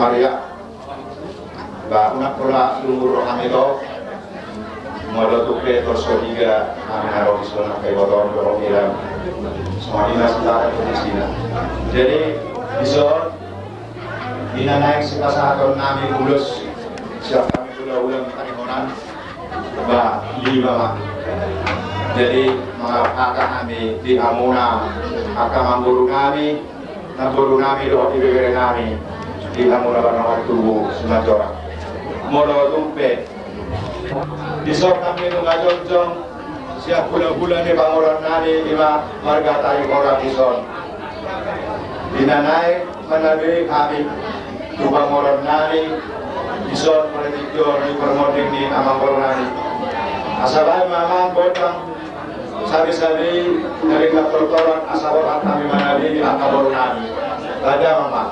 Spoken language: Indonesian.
Maria, bahkan pula lumur amilo, modal tuke torso tiga, amaro isona kaiboton dorong semua dinas kita di sini. Jadi bisa dina naik sekasahkan nami ulus, siap kami ulang tanimonan, bah di bawah. Jadi mengatakan kami di amuna, akan memburu kami doa di bibir kami. Kita mula waktu semacam mula tumpe di sok kami nunggu jong siap bulan-bulan ni bangunan nani lima marga tayo orang bison dinanay menabi kami tu bangunan nani bison meredikyor ni permoding ni amang nani asabay mamang botang sabi-sabi dari kapal asabot kami menabi di akabor nani ada mama.